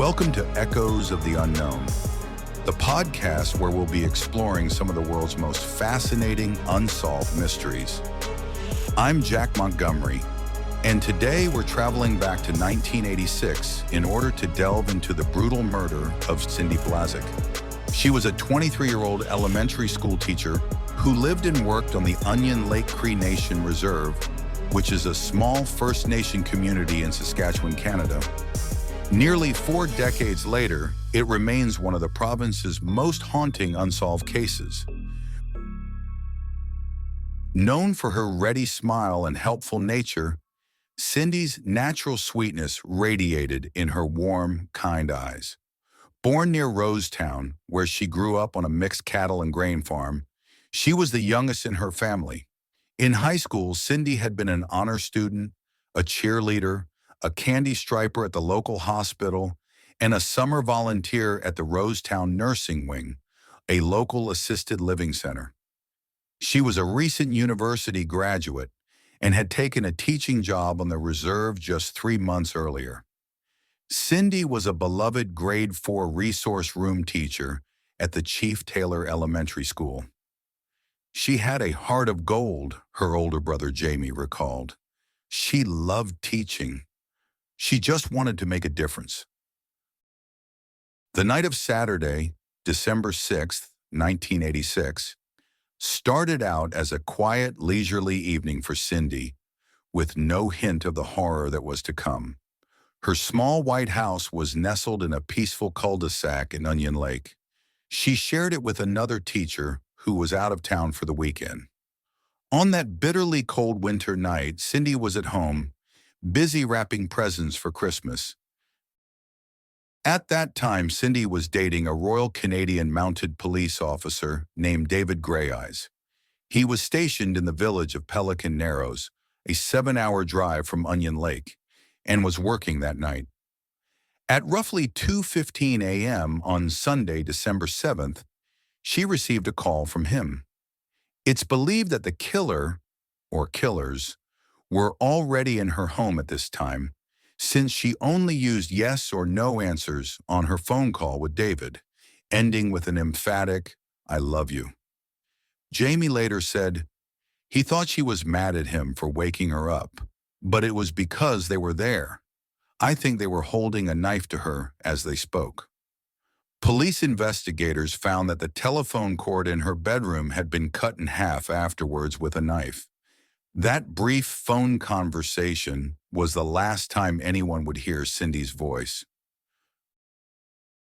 Welcome to Echoes of the Unknown, the podcast where we'll be exploring some of the world's most fascinating unsolved mysteries. I'm Jack Montgomery, and today we're traveling back to 1986 in order to delve into the brutal murder of Cindy Blazek. She was a 23-year-old elementary school teacher who lived and worked on the Onion Lake Cree Nation Reserve, which is a small First Nation community in Saskatchewan, Canada. Nearly 4 decades later, it remains one of the province's most haunting unsolved cases. Known for her ready smile and helpful nature, Cindy's natural sweetness radiated in her warm, kind eyes. Born near Rosetown, where she grew up on a mixed cattle and grain farm, she was the youngest in her family. In high school, Cindy had been an honor student, a cheerleader, a candy striper at the local hospital, and a summer volunteer at the Rosetown Nursing Wing, a local assisted living center. She was a recent university graduate and had taken a teaching job on the reserve just 3 months earlier. Cindy was a beloved grade 4 resource room teacher at the Chief Taylor Elementary School. She had a heart of gold, her older brother Jamie recalled. She loved teaching. She just wanted to make a difference. The night of Saturday, December 6, 1986, started out as a quiet, leisurely evening for Cindy, with no hint of the horror that was to come. Her small white house was nestled in a peaceful cul-de-sac in Onion Lake. She shared it with another teacher who was out of town for the weekend. On that bitterly cold winter night, Cindy was at home, busy wrapping presents for Christmas. At that time, Cindy was dating a Royal Canadian Mounted Police officer named David Greyeyes. He was stationed in the village of Pelican Narrows, a 7-hour drive from Onion Lake, and was working that night. At roughly 2:15 a.m. on Sunday, December 7th, she received a call from him. It's believed that the killer, or killers, were already in her home at this time, since she only used yes or no answers on her phone call with David, ending with an emphatic, "I love you." Jamie later said, he thought she was mad at him for waking her up, but it was because they were there. I think they were holding a knife to her as they spoke. Police investigators found that the telephone cord in her bedroom had been cut in half afterwards with a knife. That brief phone conversation was the last time anyone would hear Cindy's voice.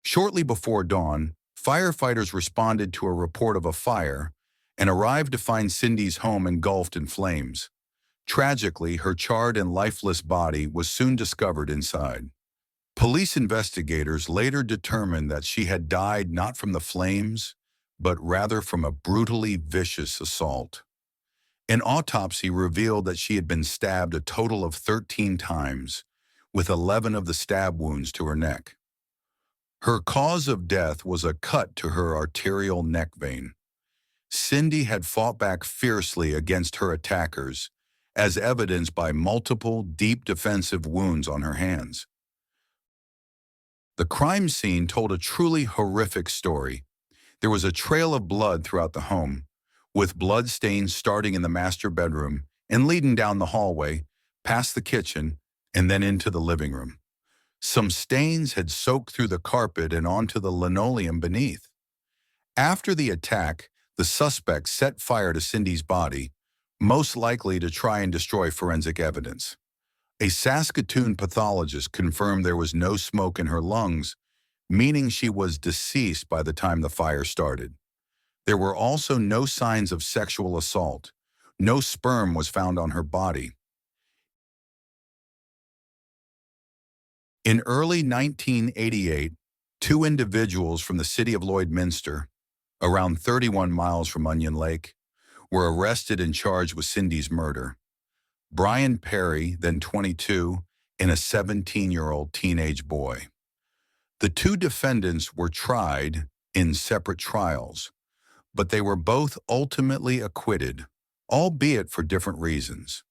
Shortly before dawn, firefighters responded to a report of a fire and arrived to find Cindy's home engulfed in flames. Tragically, her charred and lifeless body was soon discovered inside. Police investigators later determined that she had died not from the flames, but rather from a brutally vicious assault. An autopsy revealed that she had been stabbed a total of 13 times, with 11 of the stab wounds to her neck. Her cause of death was a cut to her arterial neck vein. Cindy had fought back fiercely against her attackers, as evidenced by multiple deep defensive wounds on her hands. The crime scene told a truly horrific story. There was a trail of blood throughout the home, with blood stains starting in the master bedroom and leading down the hallway, past the kitchen, and then into the living room. Some stains had soaked through the carpet and onto the linoleum beneath. After the attack, the suspect set fire to Cindy's body, most likely to try and destroy forensic evidence. A Saskatoon pathologist confirmed there was no smoke in her lungs, meaning she was deceased by the time the fire started. There were also no signs of sexual assault. No sperm was found on her body. In early 1988, 2 individuals from the city of Lloydminster, around 31 miles from Onion Lake, were arrested and charged with Cindy's murder. Brian Perry, then 22, and a 17-year-old teenage boy. The 2 defendants were tried in separate trials, but they were both ultimately acquitted, albeit for different reasons.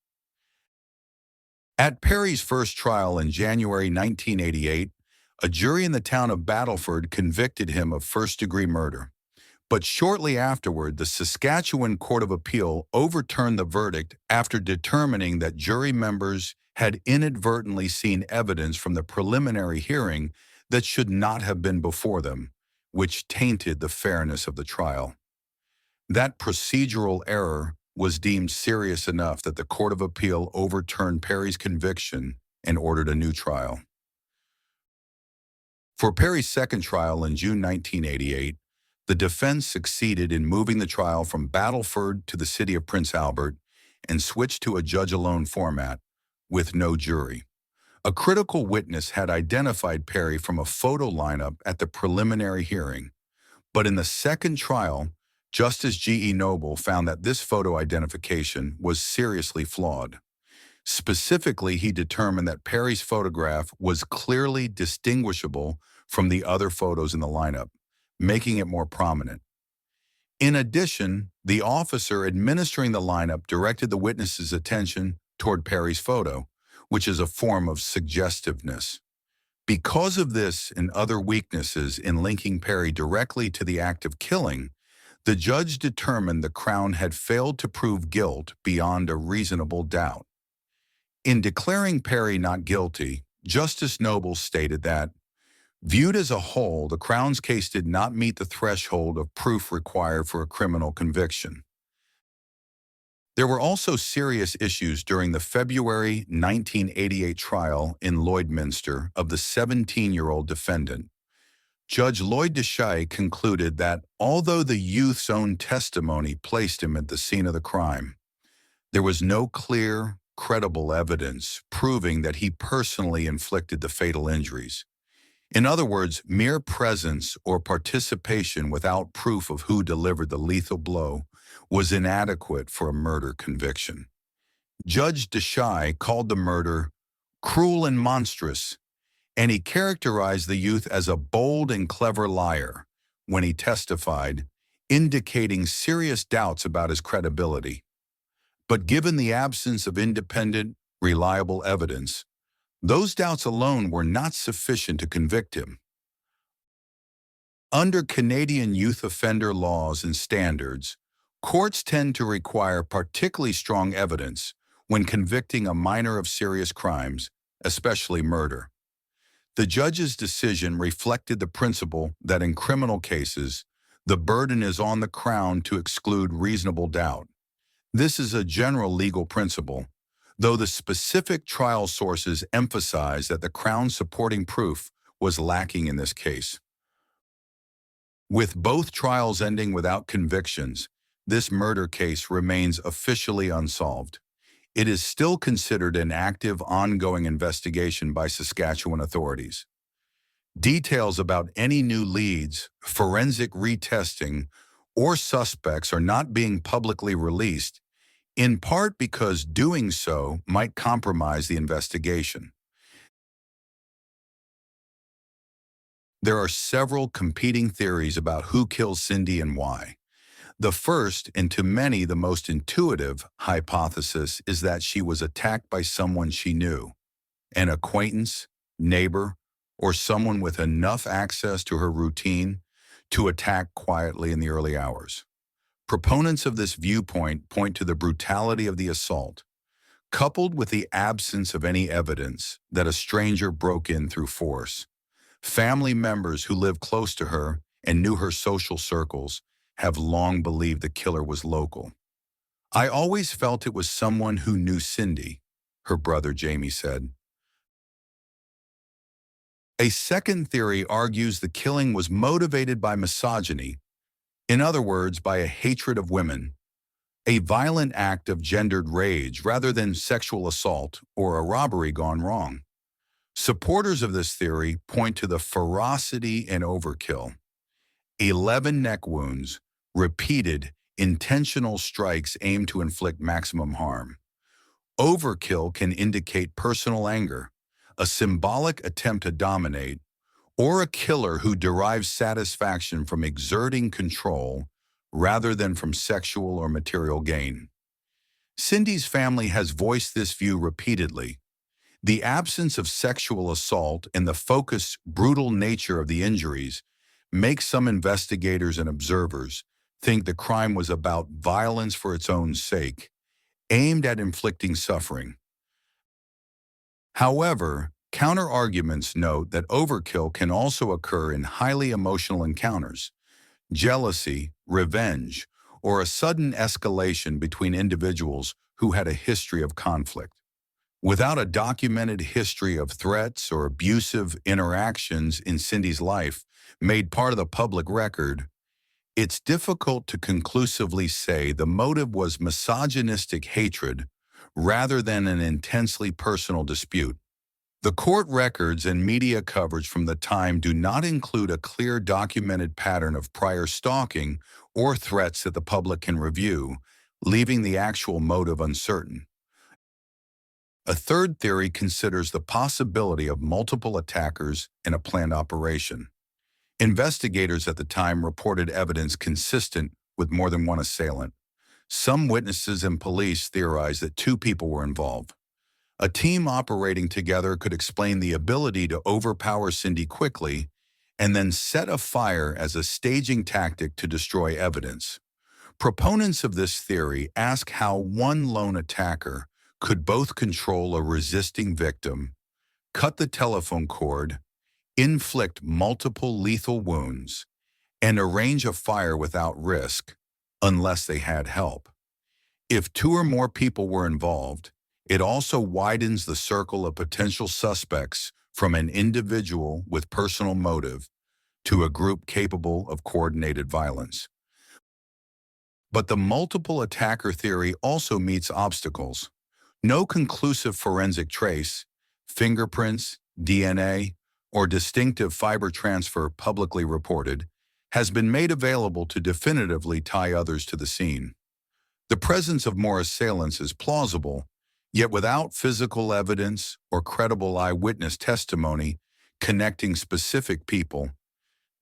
At Perry's first trial in January 1988, A jury in the town of Battleford convicted him of first-degree murder. But shortly afterward, the Saskatchewan Court of Appeal overturned the verdict after determining that jury members had inadvertently seen evidence from the preliminary hearing that should not have been before them, which tainted the fairness of the trial. That procedural error was deemed serious enough that the Court of Appeal overturned Perry's conviction and ordered a new trial. For Perry's second trial in June 1988, the defense succeeded in moving the trial from Battleford to the city of Prince Albert and switched to a judge-alone format with no jury. A critical witness had identified Perry from a photo lineup at the preliminary hearing, but in the second trial, Justice G.E. Noble found that this photo identification was seriously flawed. Specifically, he determined that Perry's photograph was clearly distinguishable from the other photos in the lineup, making it more prominent. In addition, the officer administering the lineup directed the witness's attention toward Perry's photo, which is a form of suggestiveness. Because of this and other weaknesses in linking Perry directly to the act of killing, the judge determined the Crown had failed to prove guilt beyond a reasonable doubt. In declaring Perry not guilty, Justice Noble stated that, viewed as a whole, the Crown's case did not meet the threshold of proof required for a criminal conviction. There were also serious issues during the February 1988 trial in Lloydminster of the 17-year-old defendant. Judge Lloyd Deshaye concluded that although the youth's own testimony placed him at the scene of the crime, there was no clear, credible evidence proving that he personally inflicted the fatal injuries. In other words, mere presence or participation without proof of who delivered the lethal blow was inadequate for a murder conviction. Judge Deshaye called the murder cruel and monstrous, and he characterized the youth as a bold and clever liar when he testified, indicating serious doubts about his credibility. But given the absence of independent, reliable evidence, those doubts alone were not sufficient to convict him. Under Canadian youth offender laws and standards, courts tend to require particularly strong evidence when convicting a minor of serious crimes, especially murder. The judge's decision reflected the principle that in criminal cases, the burden is on the Crown to exclude reasonable doubt. This is a general legal principle, though the specific trial sources emphasize that the Crown's supporting proof was lacking in this case. With both trials ending without convictions, this murder case remains officially unsolved. It is still considered an active, ongoing investigation by Saskatchewan authorities. Details about any new leads, forensic retesting, or suspects are not being publicly released, in part because doing so might compromise the investigation. There are several competing theories about who killed Cindy and why. The first, and to many the most intuitive, hypothesis is that she was attacked by someone she knew, an acquaintance, neighbor, or someone with enough access to her routine to attack quietly in the early hours. Proponents of this viewpoint point to the brutality of the assault, coupled with the absence of any evidence that a stranger broke in through force. Family members who lived close to her and knew her social circles have long believed the killer was local. I always felt it was someone who knew Cindy, her brother Jamie said. A second theory argues the killing was motivated by misogyny, in other words, by a hatred of women, a violent act of gendered rage rather than sexual assault or a robbery gone wrong. Supporters of this theory point to the ferocity and overkill. 11 neck wounds, repeated, intentional strikes aimed to inflict maximum harm. Overkill can indicate personal anger, a symbolic attempt to dominate, or a killer who derives satisfaction from exerting control rather than from sexual or material gain. Cindy's family has voiced this view repeatedly. The absence of sexual assault and the focused, brutal nature of the injuries make some investigators and observers think the crime was about violence for its own sake, aimed at inflicting suffering. However, counter-arguments note that overkill can also occur in highly emotional encounters, jealousy, revenge, or a sudden escalation between individuals who had a history of conflict. Without a documented history of threats or abusive interactions in Cindy's life made part of the public record, it's difficult to conclusively say the motive was misogynistic hatred rather than an intensely personal dispute. The court records and media coverage from the time do not include a clear documented pattern of prior stalking or threats that the public can review, leaving the actual motive uncertain. A third theory considers the possibility of multiple attackers in a planned operation. Investigators at the time reported evidence consistent with more than one assailant. Some witnesses and police theorized that two people were involved. A team operating together could explain the ability to overpower Cindy quickly and then set a fire as a staging tactic to destroy evidence. Proponents of this theory ask how one lone attacker could both control a resisting victim, cut the telephone cord, inflict multiple lethal wounds, and arrange a fire without risk, unless they had help. If two or more people were involved, it also widens the circle of potential suspects from an individual with personal motive to a group capable of coordinated violence. But the multiple attacker theory also meets obstacles. No conclusive forensic trace, fingerprints, DNA, or distinctive fiber transfer publicly reported has been made available to definitively tie others to the scene. The presence of more assailants is plausible, yet without physical evidence or credible eyewitness testimony connecting specific people,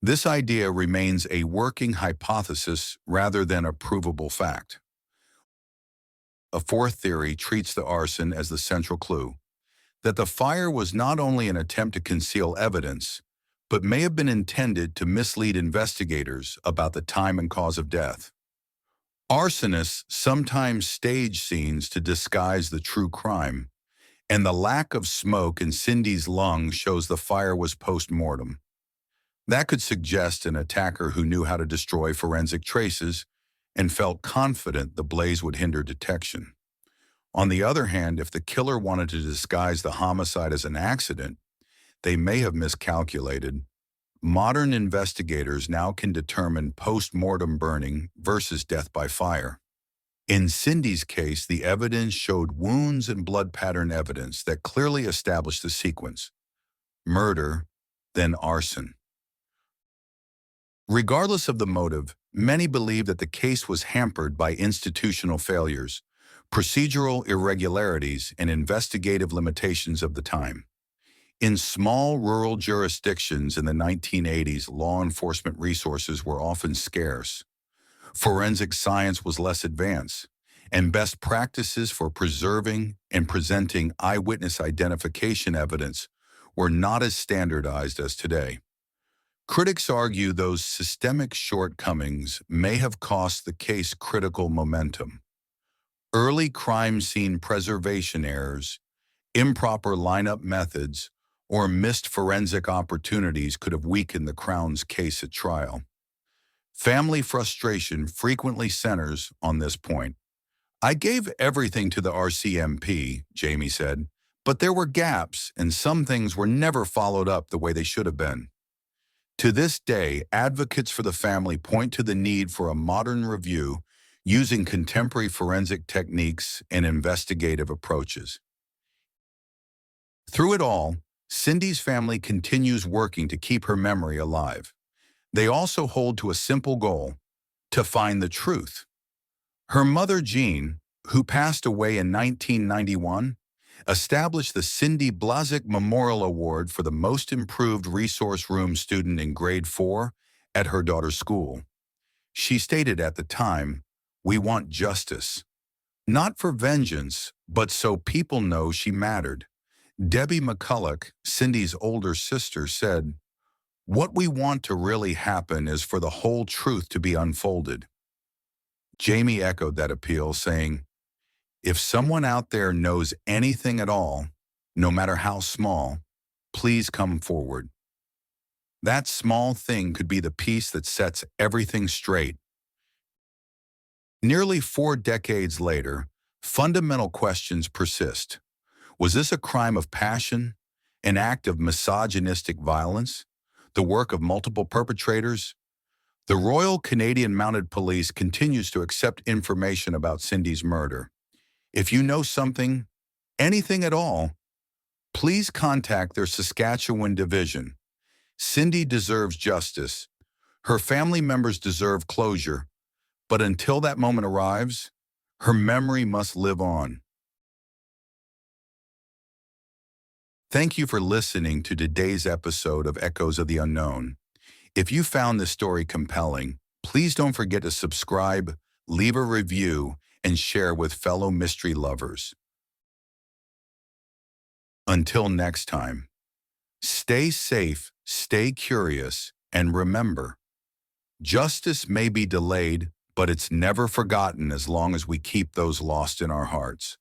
this idea remains a working hypothesis rather than a provable fact. A fourth theory treats the arson as the central clue, that the fire was not only an attempt to conceal evidence, but may have been intended to mislead investigators about the time and cause of death. Arsonists sometimes stage scenes to disguise the true crime, and the lack of smoke in Cindy's lungs shows the fire was post-mortem. That could suggest an attacker who knew how to destroy forensic traces and felt confident the blaze would hinder detection. On the other hand, if the killer wanted to disguise the homicide as an accident, they may have miscalculated. Modern investigators now can determine post-mortem burning versus death by fire. In Cindy's case, the evidence showed wounds and blood pattern evidence that clearly established the sequence: murder, then arson. Regardless of the motive, many believe that the case was hampered by institutional failures, procedural irregularities, and investigative limitations of the time. In small rural jurisdictions in the 1980s, law enforcement resources were often scarce. Forensic science was less advanced, and best practices for preserving and presenting eyewitness identification evidence were not as standardized as today. Critics argue those systemic shortcomings may have cost the case critical momentum. Early crime scene preservation errors, improper lineup methods, or missed forensic opportunities could have weakened the Crown's case at trial. Family frustration frequently centers on this point. "I gave everything to the RCMP," Jamie said, "but there were gaps and some things were never followed up the way they should have been." To this day, advocates for the family point to the need for a modern review using contemporary forensic techniques and investigative approaches. Through it all, Cindy's family continues working to keep her memory alive. They also hold to a simple goal: to find the truth. Her mother, Jean, who passed away in 1991, established the Cindy Blazek Memorial Award for the Most Improved Resource Room student in grade 4 at her daughter's school. She stated at the time, "We want justice, not for vengeance, but so people know she mattered." Debbie McCulloch, Cindy's older sister, said, "What we want to really happen is for the whole truth to be unfolded." Jamie echoed that appeal, saying, "If someone out there knows anything at all, no matter how small, please come forward." That small thing could be the piece that sets everything straight. Nearly 4 decades later, fundamental questions persist. Was this a crime of passion, an act of misogynistic violence, the work of multiple perpetrators? The Royal Canadian Mounted Police continues to accept information about Cindy's murder. If you know something, anything at all, please contact their Saskatchewan division. Cindy deserves justice. Her family members deserve closure. But until that moment arrives, her memory must live on. Thank you for listening to today's episode of Echoes of the Unknown. If you found this story compelling, please don't forget to subscribe, leave a review, and share with fellow mystery lovers. Until next time, stay safe, stay curious, and remember, justice may be delayed, but it's never forgotten as long as we keep those lost in our hearts.